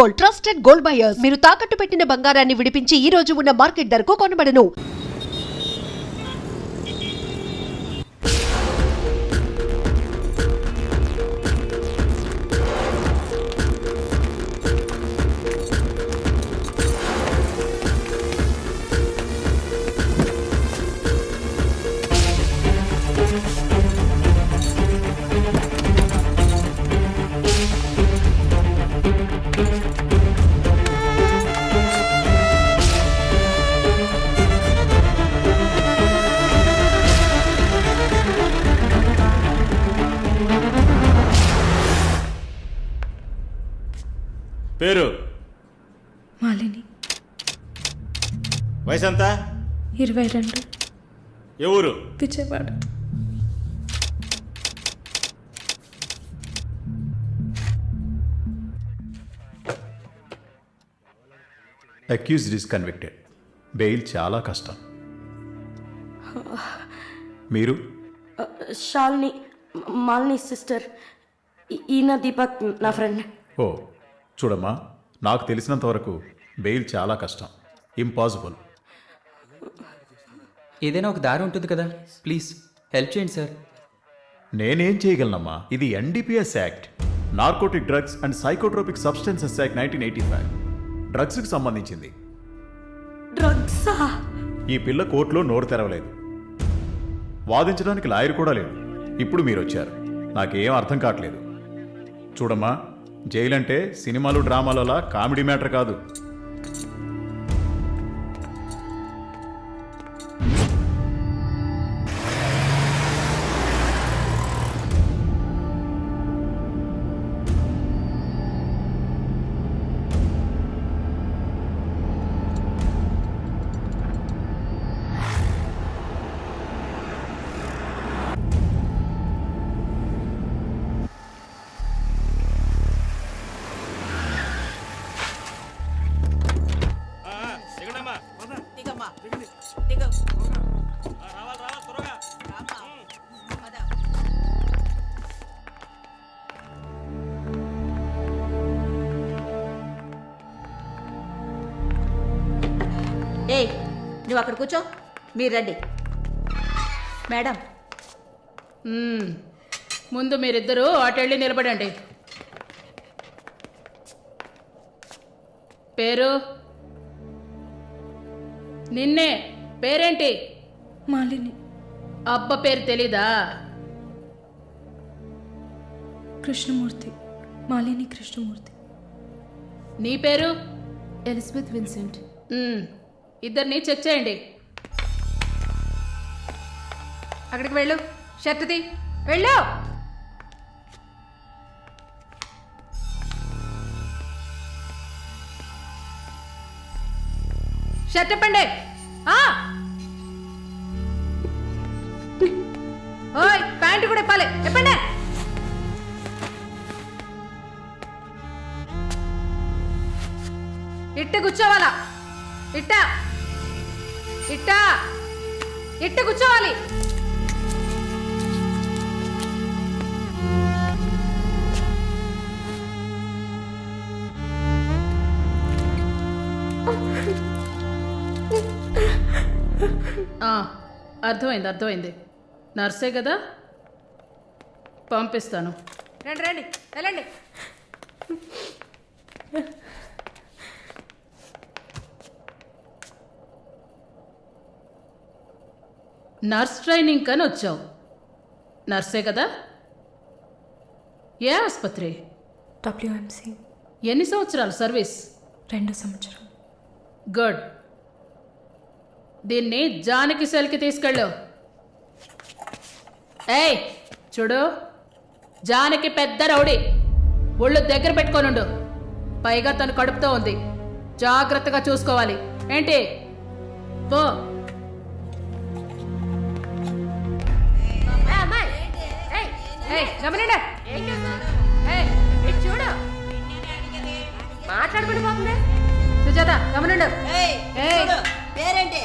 Gold, trusted gold buyers. మీరు తాకట్టు పెట్టిన బంగారాన్ని విడిపించి ఈ రోజు ఉన్న మార్కెట్ ధరకు కొనబడను. పేరు మాలిని. వయసు ఎంత? 22. ఏ ఊరు? Vijayawada. Accused is convicted. Bail చాలా కష్టం. మీరు? శాలిని, మాలిని సిస్టర్. ఈయన దీపక్ నా ఫ్రెండ్. ఓ చూడమ్మా, నాకు తెలిసినంత వరకు బెయిల్ చాలా కష్టం, ఇంపాసిబుల్. ఏదైనా ఒక దారి ఉంటుంది కదా, ప్లీజ్ హెల్ప్ చేయండి సార్. నేనేం చేయగలనమ్మా? ఇది NDPS act, narcotic drugs and psychotropic substances act 1985, డ్రగ్స్కి సంబంధించింది. డ్రగ్సా? ఈ పిల్ల కోర్టులో నోరు తెరవలేదు, వాదించడానికి లాయర్ కూడా లేడు. ఇప్పుడు మీరు వచ్చారు, నాకేం అర్థం కావట్లేదు. చూడమ్మా, జైలు అంటే సినిమాలు డ్రామాలలా కామెడీ మ్యాటర్ కాదు. ఏయ్, నువ్వు అక్కడ కూర్చో, మీరు రండి. మేడం, ముందు మీరిద్దరూ అటెళ్ళి నిలబడండి. పేరు? నిన్నే. పేరేంటి? మాలిని. అబ్బ పేరు తెలీదా? కృష్ణమూర్తి. మాలిని కృష్ణమూర్తి. నీ పేరు? Elizabeth Vincent. ఇద్దరిని చెక్ చేయండి. అక్కడికి వెళ్ళు. షర్ట్ తీ, వెళ్ళు. షర్ట్ ఇప్పండి. ఓయ్, ప్యాంటు కూడా ఇప్పాలి. ఇప్పండి. ఇట్ట కూర్చోవాలా? ఇట్ట ఇట్ట ఇట్ట కూర్చోవాలి. అర్థమైంది, అర్థమైంది. నర్సే కదా, పంపిస్తాను. రండి రండి, వెళ్ళండి. నర్స్ ట్రైనింగ్ కని వచ్చావు. నర్సే కదా? ఏ ఆసుపత్రి? WMC. ఎన్ని సంవత్సరాలు సర్వీస్? 2 సంవత్సరాలు. గుడ్. దీన్ని జానకి సెల్కి తీసుకెళ్ళు. ఏయ్ చూడు, జానకి పెద్ద రౌడీ, ఒళ్ళు దగ్గర పెట్టుకోనుండు. పైగా తను కడుపుతో ఉంది, జాగ్రత్తగా చూసుకోవాలి. ఏంటి? పో. గమనండి, చూడు, మాట్లాడుకుంటూ పోతుంది. సుజాత, గమనండు. పేరేంటి?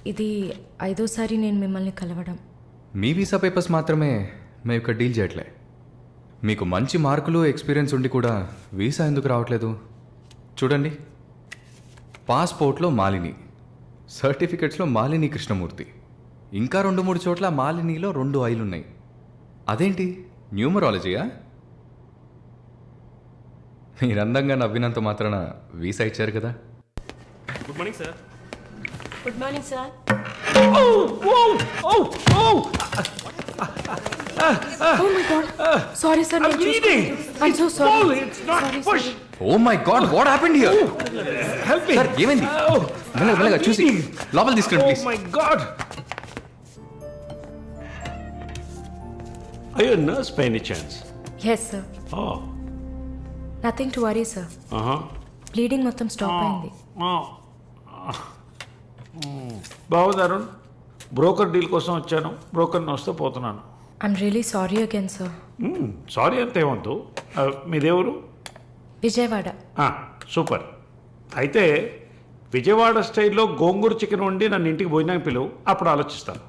ఇది 5వ సారి నేను మిమ్మల్ని కలవడం. మీ వీసా పేపర్స్ మాత్రమే మేము ఇక్కడ డీల్ చేయట్లే. మీకు మంచి మార్కులు ఎక్స్పీరియన్స్ ఉండి కూడా వీసా ఎందుకు రావట్లేదు? చూడండి, పాస్పోర్ట్లో మాలిని, సర్టిఫికెట్స్లో మాలిని కృష్ణమూర్తి, ఇంకా 2-3 చోట్ల మాలినిలో 2 ఐలు ఉన్నాయి. అదేంటి న్యూమరాలజీయా? మీరు అందంగా నవ్వినంత మాత్రాన వీసా ఇచ్చారు కదా. Good morning sir. Good morning sir. Sorry sir. I'm so sorry. Oh my God, what happened here? Sir ఏమైంది? మెల్లగా చూసి లోపల తీసుకురండి please. My God. Are you a nurse by any chance? Yes sir. Oh. Nothing to worry sir. Uh-huh. Bleeding మొత్తం stop అయింది. బాగుంది Arun. Broker deal కోసం వచ్చాను. బ్రోకర్ని వస్తే పోతున్నాను. I'm really sorry again sir. Sorry అంతేమంతు. మీదేవరు? విజయవాడ. సూపర్. అయితే విజయవాడ స్టైల్లో గోంగూర చికెన్ వండి నన్ను ఇంటికి భోజనానికి పిలువు, అప్పుడు ఆలోచిస్తాను.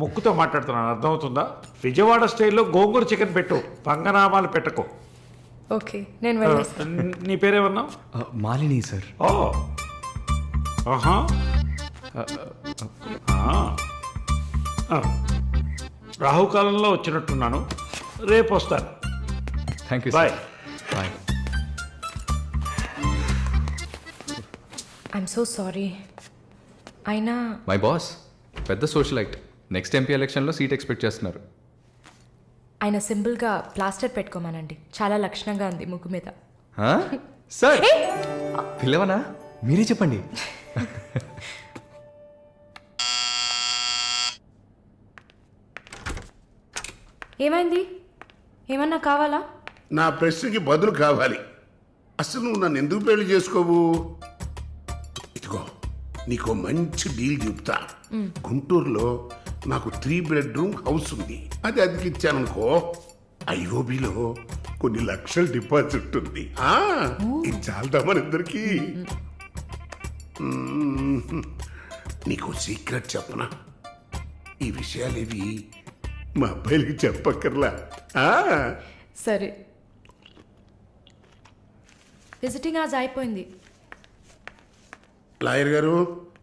ముక్కుతో మాట్లాడుతున్నాను, అర్థమవుతుందా? విజయవాడ స్టైల్లో గోంగూర చికెన్ పెట్టు, పంగనామాలు పెట్టకు. ఓకే, నేను వెళ్ళేస్తాను. నీ పేరేమన్నావు? మాలిని సార్. ఓ, ఆహా. రాహుకాలంలో వచ్చినట్టున్నాను. రేపు వస్తాను. Thank you. Bye. Bye. I'm so sorry. అయినా మై బాస్ పెద్ద సోషలైట్, నెక్స్ట్ ఎంపీ ఎలక్షన్లో సీట్ ఎక్స్పెక్ట్ చేస్తున్నారు. ఆయన సింపుల్గా ప్లాస్టర్ పెట్టుకోమానండి, చాలా లక్షణంగా ఉంది ముగ్గు మీద. సార్ పిల్లవనా? మీరే చెప్పండి. ఏమైంది? ఏమన్నా కావాలా? నా ప్రశ్నకి బదులు కావాలి. అసలు నువ్వు నన్ను ఎందుకు పెళ్లి చేసుకోవు? ఇదిగో నీకు మంచి డీల్ చెప్తా. గుంటూరులో నాకు 3 బెడ్రూమ్ హౌస్ ఉంది. అది అదికి ఇచ్చాననుకో, ఐఓబిలో కొన్ని లక్షల డిపాజిట్ ఉంది. ఇది చాలదా మన ఇద్దరికి? నీకు సీక్రెట్ చెప్పనా? ఈ విషయాలేవి మా అబ్బాయిలకి చెప్పక్కర్లా. సరే. విజిటింగ్ ఆజ్ అయిపోయింది. లాయర్ గారు,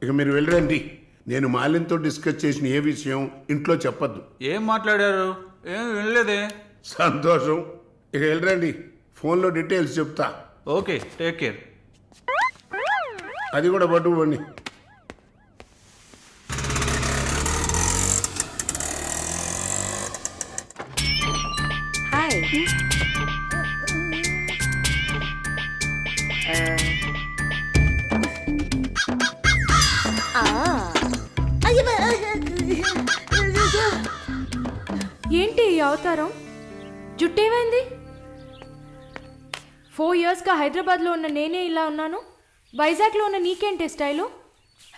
ఇక మీరు వెళ్ళరండి. నేను మాలిన్తో డిస్కస్ చేసిన ఏ విషయం ఇంట్లో చెప్పద్దు. ఏం మాట్లాడారు? ఏం వినలేదే. సంతోషం. ఇక వెళ్ళరండి, ఫోన్లో డీటెయిల్స్ చెప్తా. Okay, take care. అది కూడా పట్టుకోండి. హాయ్. ఏంటి ఈ అవతారం? జుట్టేమైంది? 4 ఇయర్స్గా హైదరాబాద్లో ఉన్న నేనే ఇలా ఉన్నాను, వైజాగ్లో ఉన్న నీకేంటి స్టైలు?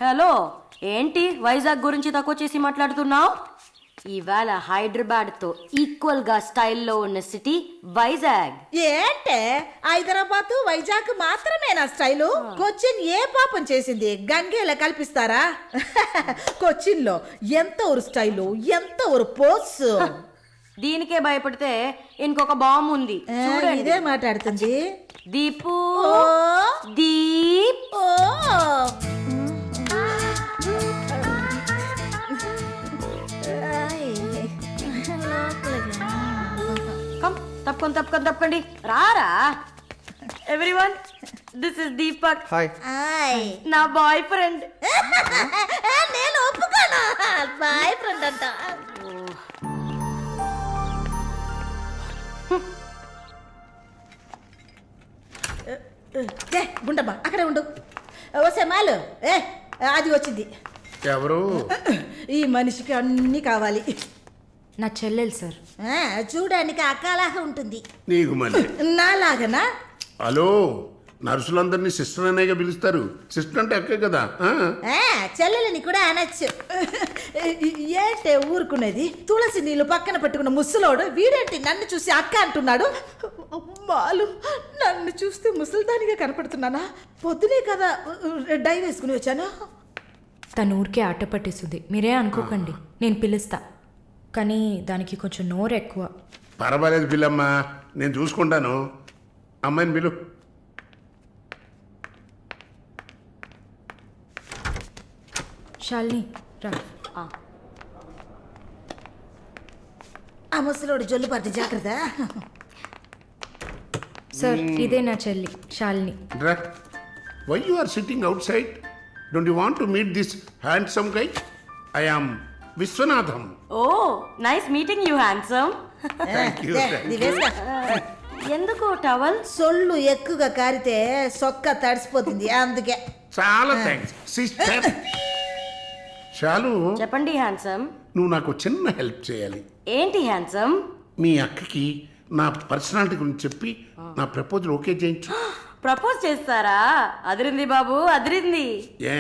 హలో, ఏంటి వైజాగ్ గురించి తక్కువ చేసి మాట్లాడుతున్నావు? ఇవాళ హైదరాబాద్తో ఈక్వల్గా స్టైల్లో ఉన్న సిటీ వైజాగ్. ఏంటే హైదరాబాద్ వైజాగ్ మాత్రమేనా స్టైలు? కొచ్చిన్ ఏ పాపం చేసింది? గంగేలా కల్పిస్తారా? కొచ్చిన్ లో ఎంత ఒక స్టైలు, ఎంత ఒక పోస్. దీనికే భయపడితే ఇంకొక బాంబు ఉంది చూడండి. ఇదే మాట్లాడుతుంది. దీపు దీప్. తప్పకండి రారా. Everyone, this is Deepak. Hi. నా బాయ్ ఫ్రెండ్. నేను ఒప్పుకోను, బాయ్ ఫ్రెండ్ అంట. గుండమ్మా అక్కడే ఉండు. వస్తే మాలు అది వచ్చింది. ఎవరు? ఈ మనిషికి అన్నీ కావాలి. నా చెల్లెలు సార్. చూడడానికి అక్కలాగా ఉంటుంది. నీకు మళ్ళీ నాలాగనా? హలో, నర్సులందరినీ సిస్టర్ అనేగా పిలుస్తారు. సిస్టర్ అంటే అక్కే కదా. చెల్లెలని కూడా అనొచ్చు. ఏంటే ఊరుకునేది? తులసి నీళ్ళు పక్కన పెట్టుకున్న ముసలోడు వీడేంటి నన్ను చూసి అక్క అంటున్నాడు? అమ్మాలు, నన్ను చూస్తే ముసలిదానిగా కనపడుతున్నానా? పొద్దునే కదా డై వేసుకుని వచ్చాను. తను ఊరికే ఆట పట్టేస్తుంది, మీరే అనుకోకండి, నేను పిలుస్తా. కానీ దానికి కొంచెం నోరు ఎక్కువ. పర్వాలేదు పిల్లమ్మా, నేను చూసుకుంటాను. అమ్మాయిని పిలు. శాలిని రా. ఆ ముసలోడు జొల్లు పడితే జాగ్రత్త. సార్ ఇదే నా చెల్లి Shalini. Why you are sitting outside? Don't you want to meet this handsome guy? I am Viswanatham. Oh nice meeting you handsome. ఎందుకు టవల్? సొల్లు ఎక్కువగా కారితే సొక్క తడిసిపోతుంది, అందుకే. చాలా థ్యాంక్స్ సిస్టర్. చాలు. చెప్పండి హ్యాండ్సమ్. నువ్వు నాకు చిన్న హెల్ప్ చేయాలి. ఏంటి హ్యాండ్సమ్? మీ అక్కకి నా పర్సనాలిటీ గురించి చెప్పి నా ప్రపోజల్ ఓకే చేయించు. ప్రపోజ్ చేస్తారా? అదిరింది బాబు, అదిరింది. ఏ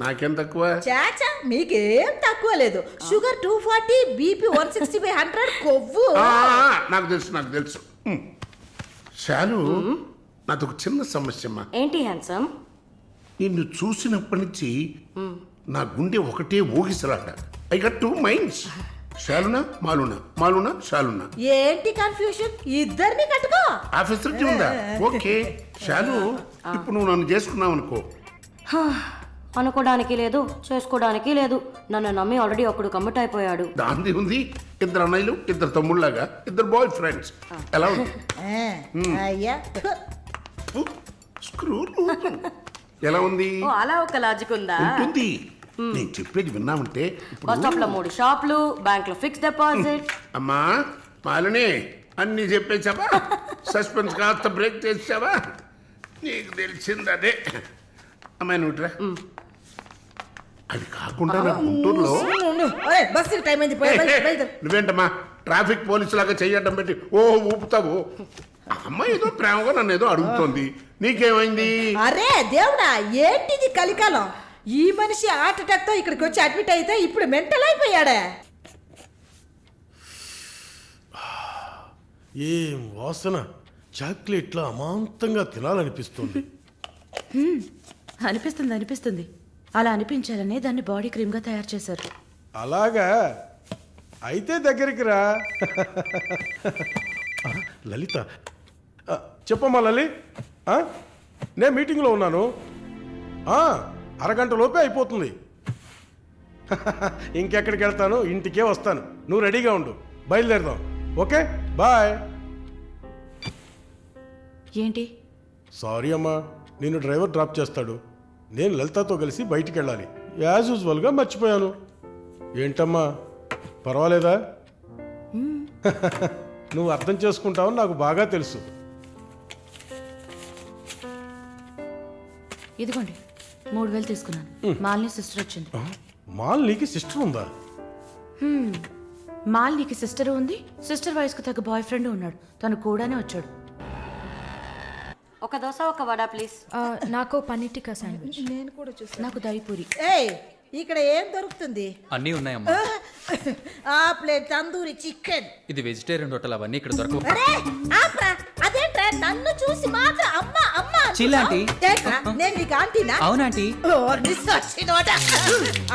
నాకేం తక్కువ? చాచా మీకేం తక్కువ లేదు. షుగర్ 240, బీపీ 160/100, కొవ్వు. నాకు తెలుసు. చాలు. నాదొక చిన్న సమస్యమ్మా. ఏంటి హ్యాండ్సమ్? నిన్ను చూసినప్పటి నుంచి నా గుండె ఒకటే ఊగిసలాట. I got 2 minds. శాలునా మాలునా, మాలునా శాలునా. ఏంటి కన్ఫ్యూషన్? ఇద్దరిని కట్టుకో. ఆ ఫెసిలిటీ ఉందా? ఓకే. శాలు, ఇప్పుడు నువ్వు నన్ను చేసుకున్నావు అనుకో. అనుకోవడానికి లేదు, చేసుకోవడానికి లేదు. నన్ను నమ్మి ఆల్రెడీ ఒకడు కమిట్ అయిపోయాడు. దాంది ఉంది. 2 అన్నయ్యలు, 2 తమ్ముళ్ళలాగా, 2 బాయ్ ఫ్రెండ్స్. ఎలా ఉంది? అయ్యా స్క్రూ. ఎలా ఉంది? ఓ అలా ఒక లాజిక్ ఉందా? ఉంటుంది. నేను చెప్పేది విన్నామంటే బస్ స్టాప్ లో 3 షాపులు, బ్యాంక్ లో ఫిక్స్ డిపాజిట్. అమ్మా మాలిని, అన్ని చెప్పేసావా? సస్పెన్స్ కాస్త బ్రేక్ చేసావా? నీకు తెలిసింది అదే. అమ్మాయి నువ్వుట్రా. అది కాకుండా నా గుంటూరులో బస్సు టైం అయింది. నువ్వేంటమ్మా ట్రాఫిక్ పోలీసు లాగా చెయ్యడం పెట్టి ఊపుతావు? అమ్మాయి ఏదో ప్రేమగా నన్ను ఏదో అడుగుతోంది. నీకేమైంది? అరే దేవుడా, ఏంటిది కలికాలం? ఈ మనిషి హార్ట్ అటాక్ తో ఇక్కడికి వచ్చి అడ్మిట్ అయితే ఇప్పుడు మెంటల్ అయిపోయాడే. ఏం వాసన! చాక్లెట్లా అమాంతంగా తినాలనిపిస్తుంది. అనిపిస్తుంది. అలా అనిపించాలనే దాన్ని బాడీ క్రీమ్గా తయారు చేశారు. అలాగా? అయితే దగ్గరికి రా. లలిత, చెప్పమ్మా లలి. నేను మీటింగ్లో ఉన్నాను. అరగంట లోపే అయిపోతుంది. ఇంకెక్కడికి వెళ్తాను? ఇంటికే వస్తాను. నువ్వు రెడీగా ఉండు, బయలుదేరదాం. Okay bye. ఏంటి? సారీ అమ్మా, నేను డ్రైవర్ డ్రాప్ చేస్తాడు. నేను లలితతో కలిసి బయటికి వెళ్ళాలి. యాజ్ యూజువల్గా మర్చిపోయాను. ఏంటమ్మా పర్వాలేదా? నువ్వు అర్థం చేసుకుంటావని నాకు బాగా తెలుసు. ఇదిగోండి 3000 తీసుకున్నాను. మాలిని సిస్టర్ వచ్చింది. మాలినికి సిస్టర్ ఉందా? మాలినికి సిస్టర్ ఉంది. సిస్టర్ వయసుకు తగ్గ బాయ్ ఫ్రెండ్ ఉన్నాడు. తను కూడానే వచ్చాడు. ఒక దోశ, ఒక వడ ప్లీజ్. నాకు పన్నీర్ టిక్కా శాండ్విచ్. నేను కూడా చూసాను. నాకు దహిపూరి. ఏయ్, ఇక్కడ ఏం దొరుకుతుంది? అన్నీ ఉన్నాయమ్మా. ఆ ప్లేట్ తందూరి చికెన్. ఇది వెజిటేరియన్ హోటల్, అవన్నీ ఇక్కడ దొరకవు. అరే ఆప్రా, అదేంట్రా నన్ను చూసి మాత్రం అమ్మ అమ్మ చిల్లాంటి. ఏంట్రా, నేను నీకు ఆంటీనా? అవునాంటీ.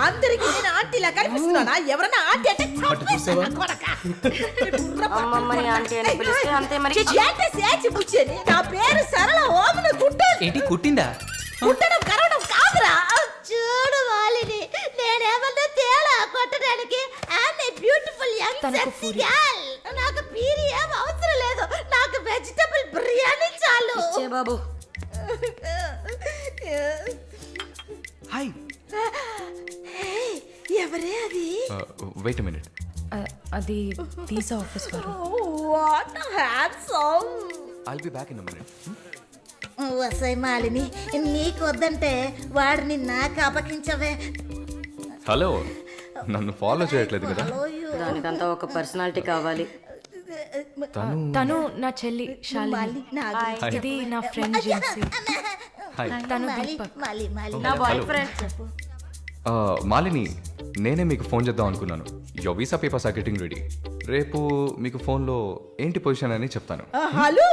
అందరికి నేను ఆంటీలా కనిపిస్తున్నానా? ఎవరన్నా ఆంటీ అంటే చంపేస్తాను కొడకా. అమ్మమ్మని ఆంటీ అని పిలిస్తే అంతే మరి. ఏంటి సేచి బుచ్చేని? నా పేరు సరళ ఓమన గుట్ట. ఏంటి కుట్టిందా? కుట్టడం కరవడం కాదురా. చూడు వాలిని, నేనేమన్నా తేడా కొట్టడానికి. I'm a beautiful young sexy girl. నాకు పీరి ఏం అవసరం లేదు. నాకు వెజిటబుల్ బిర్యానీ చాలు. ఇచ్చే బాబు. హాయ్. ఎవరే అది? Wait minute. అది వీసా ఆఫీస్ వారు. What handsome. I'll be back in a minute. వసై మాలిని, నీకు వద్దంటే వాడిని నాకు అపకించవే. హలో, నన్ను ఫాలో చేయట్లేదు కదా? దానికంతా ఒక పర్సనాలిటీ కావాలి. తను నా చెల్లి శాలిని. ఇది నా ఫ్రెండ్ జిన్సీ. తను దీపక్. నా బాయ్ ఫ్రెండ్. మాలిని, నేనే మీకు ఫోన్ చేద్దాం అనుకున్నాను. Your visa papers are getting ready. రేపు మీకు ఫోన్లో ఏంటి పొజిషన్ అని చెప్తాను. Hello,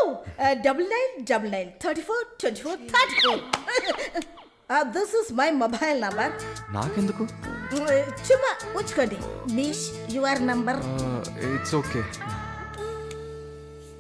9999 34 24 34. This is my mobile number. నాకెందుకు? చుమ్మా ఉంచుకోండి. మీష్ యువర్ నంబర్. It's okay.